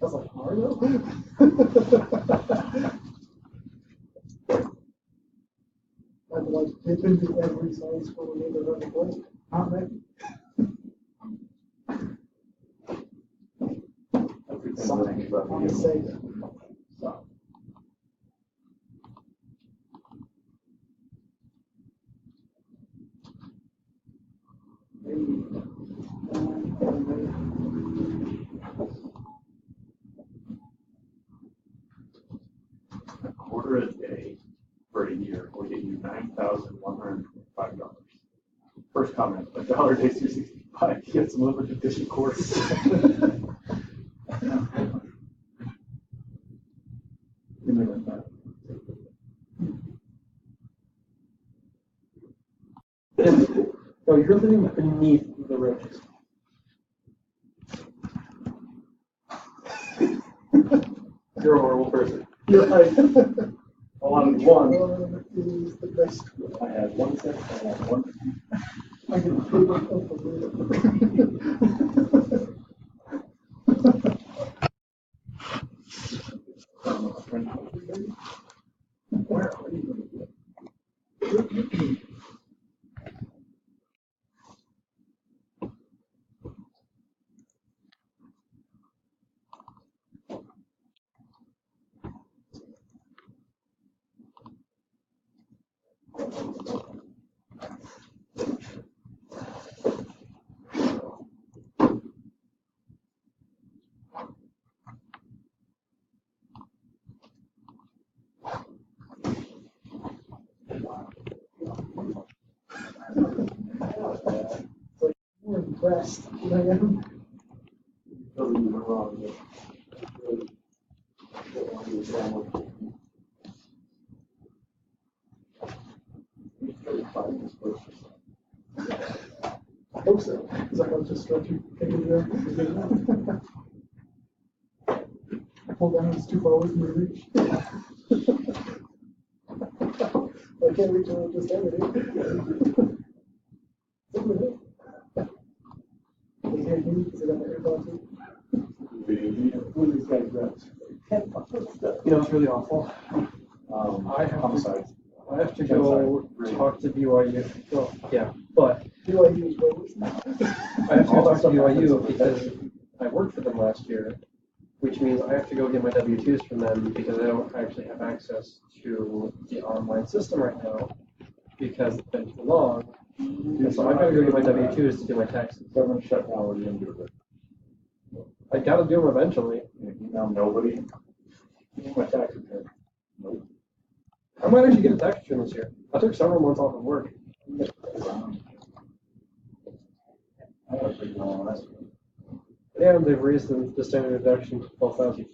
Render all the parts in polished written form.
was like, Mario? I'd like dip into every science school and they've ever played. Not many. Sonic on the Sega. So. A quarter a day for a year will get you $9,125. First comment, $1 a day, 265. You get some limited edition course. No, you're living beneath the ridges. You're a horrible person. You're right. All on one. Is the best. I had 1 second, I had 1. I can prove myself a Where are you? More impressed than I am. I hope so. Because I was just stretching. I pulled down, it's too far away from me to reach. I can't reach it, just over it. Over it. They can't hear me because I got my AirPods in. Who are these guys reps? You know, it's really awful. Homicides. I have to go talk to BYU. Well, yeah, but BYU is where I have to go talk to BYU because I worked for them last year, which means I have to go get my W-2s from them because I don't actually have access to the online system right now because it's been too long. And so I gotta go get my W-2s to do my taxes. Government shutdown, what are you gonna do with it? I gotta do them eventually. Now nobody. Give me my tax return. Nope. I might actually get a tax return this year. I took several months off of work. I had a pretty long last year. And they've raised the standard deduction to 12,000.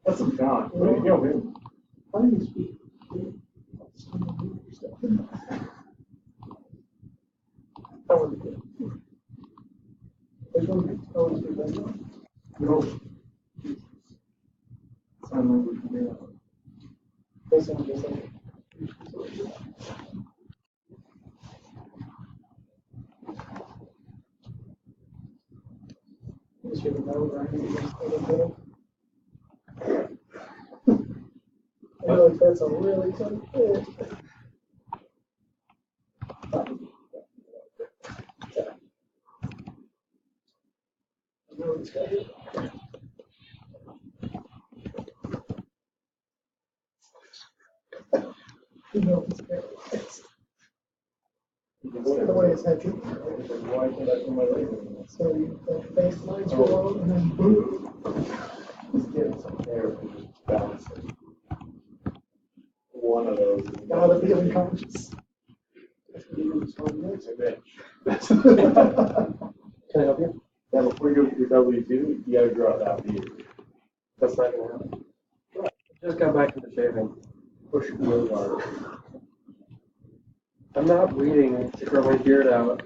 That's some talent. Way to go, man. How do you speak? That would be good. There's one thing. I want to speak that. No. Sign language from there. This one, just like. Just give it that over. I feel like that's a really good fit. I know it's got it. You know it's got it. The way it's heavy. Why can't I put my leg in it? So the face lines go out and then boom. Just getting some air and just balance it. One of those. Now that feeling conscious. It's a bitch. Can I help you? Yeah, before you go to your W-2, you gotta draw it out here. That's not gonna happen. I just got back into shaving. Push really hard. I'm not waiting to grow my beard out.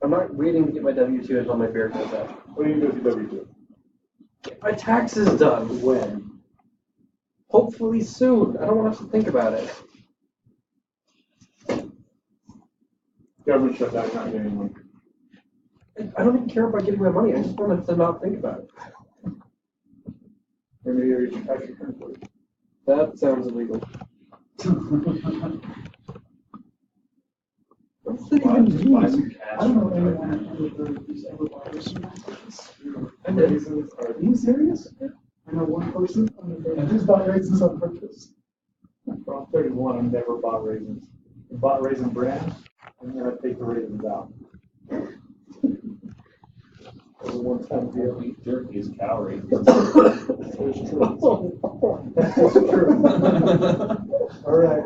I'm not waiting to get my W-2 until my beard grows out. What do you do with your W-2? Get my taxes done. When? Hopefully soon. I don't want to have to think about it. Government shutdown, not getting one. I don't even care about getting my money. I just wanted to not think about it. Maybe you should tax return for it. That sounds illegal. What's that even Just buy mean? some cash. I don't know anyone under 30 who's ever bought raisins like this. Raisins are. Are you serious? I know one person under 30 who's bought raisins on purpose. From 31, I've never bought raisins. I bought Raisin Bran, and then I take the raisins out. It was a one-time deal. Beef jerky is cow raisins. It's true. That's true. All right.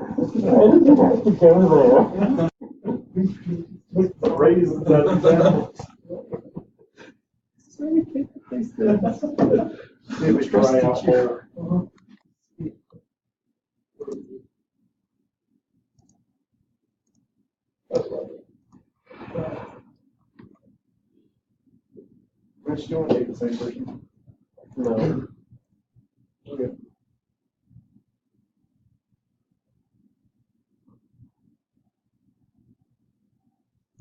The raisins that example. So you can't taste this. It was dry out there. That's lovely. Rich, do you want to take the same version? No. Okay.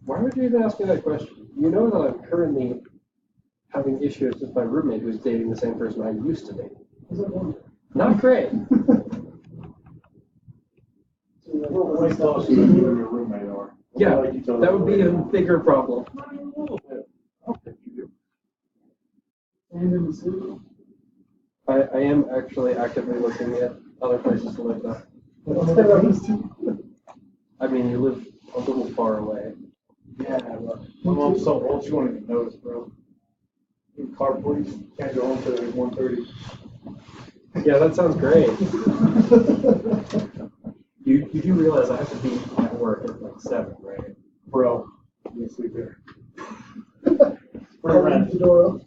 Why would you even ask me that question? You know that I'm currently having issues with my roommate who's dating the same person I used to date. Is that one? Not great. Well, nice to see you and your roommate are. Yeah, Like each other that would be a right now. bigger problem. Not even a little bit. I don't think you do. And in the city. I am actually actively looking at other places to live though. I mean, you live a little far away. Yeah, but my mom's so old, she won't even notice, bro. In car police, can't go home till like 1:30. Yeah, that sounds great. You do realize I have to be at work at like 7, right? Bro, you can sleep there. For Open rent. the door up.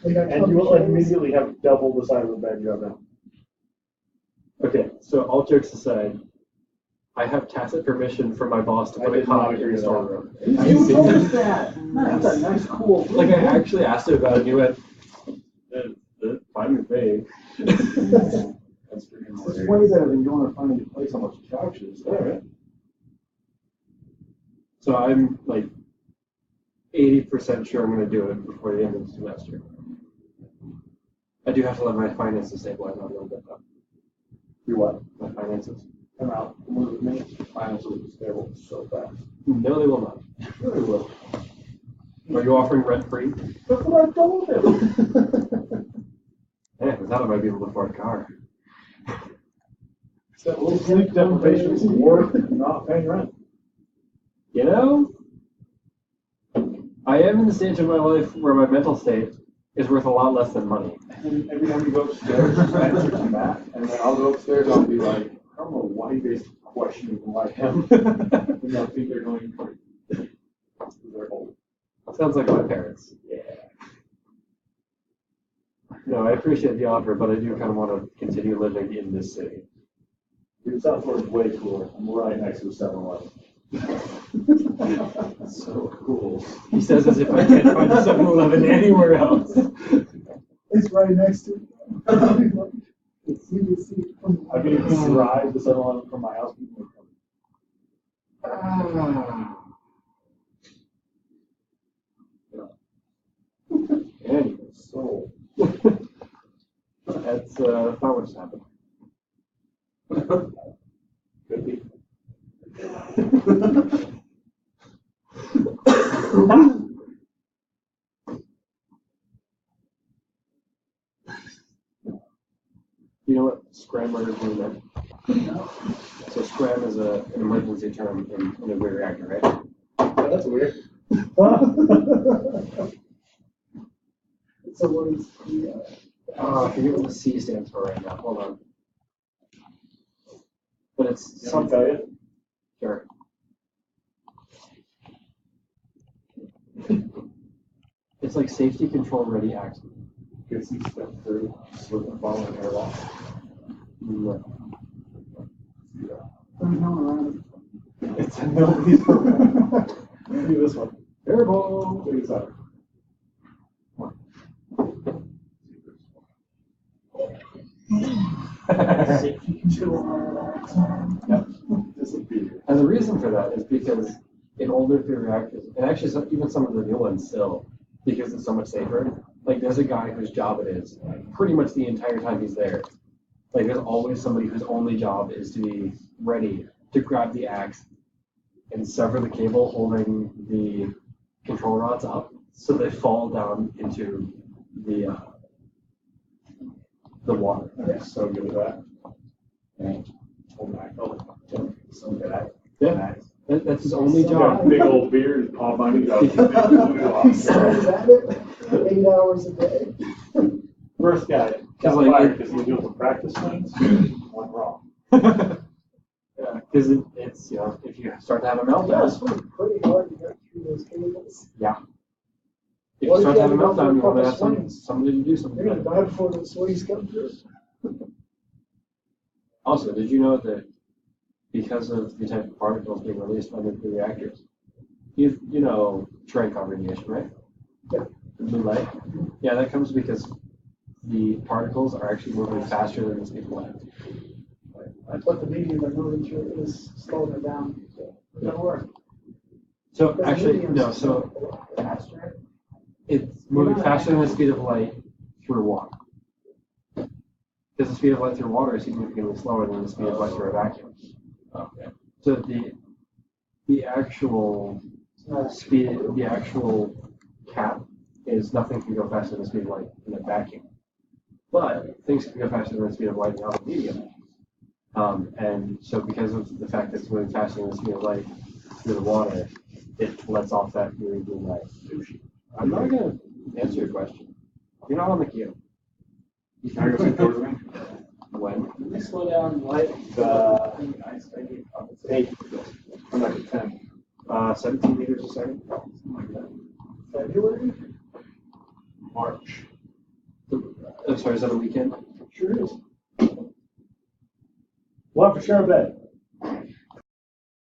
They got And you will coffee shops. immediately have double the size of the bed you have now. Okay, so all jokes aside, I have tacit permission from my boss to I put a did not cot in agree the to that. storeroom. You told us that. That's a nice, cool. Like, I actually asked him about it, and he went, fine with me. That's freaking It's hilarious. funny that I've been going to find a new place on those couches. Alright. So I'm like 80% sure I'm going to do it before the end of the semester. I do have to let my finances stabilize out a little bit though. You what? My finances. Come out, move with me. Finance will be stable so fast. No, they will not. Sure they will. Are you offering rent free? That's what I told him. Yeah, without it, I might be able to afford a car. It's that little sleep deprivation is worth not paying rent. You know, I am in the stage of my life where my mental state is worth a lot less than money. And every time you go upstairs, just answer to Matt, and then I'll go upstairs, I'll be like, I don't know why you guys question like him. And they'll think they're going crazy. They're old. Sounds like my parents. Yeah. No, I appreciate the offer, but I do kind of want to continue living in this city. Dude, South Florida's way cooler. I'm right next to the 7-Eleven. So cool. He says as if I can't find a 7-Eleven anywhere else. It's right next to it. You can see it from. I can even drive the 7-Eleven from my house. Anyway, So, that's not what's happened. could be. You know what scram murders really meant? So scram is an emergency term in a nuclear reactor, right? Oh, that's weird. So what is the, I forget what the C stands for right now. Hold on. But it's Can I something. tell you? Sure. It's like safety control ready act. Good see step 3, slip and fall in airlock. No. It's a nobody's program. Do this one. Airball. Do this other. safety control? Yep. Disappear. And the reason for that is because in old nuclear reactors, and actually even some of the new ones still, because it's so much safer. Like there's a guy whose job it is pretty much the entire time he's there. Like there's always somebody whose only job is to be ready to grab the axe and sever the cable holding the control rods up so they fall down into the water. I'm so good at that. Oh my God. So good at it. Yeah, that's his only Got job. a big old beard, Paul Bunny. Is that it? 8 hours a day? First guy got like, fired because he was doing some practice swings. Went wrong. Yeah, because it's, if you start to have a Yeah, meltdown, it's pretty hard to get through those cables. if you What if start to you have a had to go for meltdown, a you want to couple have swings? somebody to do something. You're gonna die before the swings come through. Also, did you know that because of the type of particles being released by nuclear reactors, you know Cherenkov radiation, right? Yeah. The blue light. Yeah, that comes because the particles are actually moving faster than the speed of light. But the medium they're moving through is slowing it down. So it don't work. So Because the actually, medium's no. So faster. it's moving faster than the speed of light through water. Because the speed of light through water is significantly slower than the speed of light through a vacuum. Okay. So the actual speed, the actual cap is nothing can go faster than the speed of light in a vacuum. But things can go faster than the speed of light in a medium. And so because of the fact that it's moving faster than the speed of light through the water, it lets off that really blue light. I'm not going to answer your question. You're not on the queue. Can I go sit towards me? When? Can we slow down light? It's 8. I'm like a 10. 17 meters a second. Something like that. February? March. I'm sorry, is that a weekend? Sure is. We'll have to share a bed.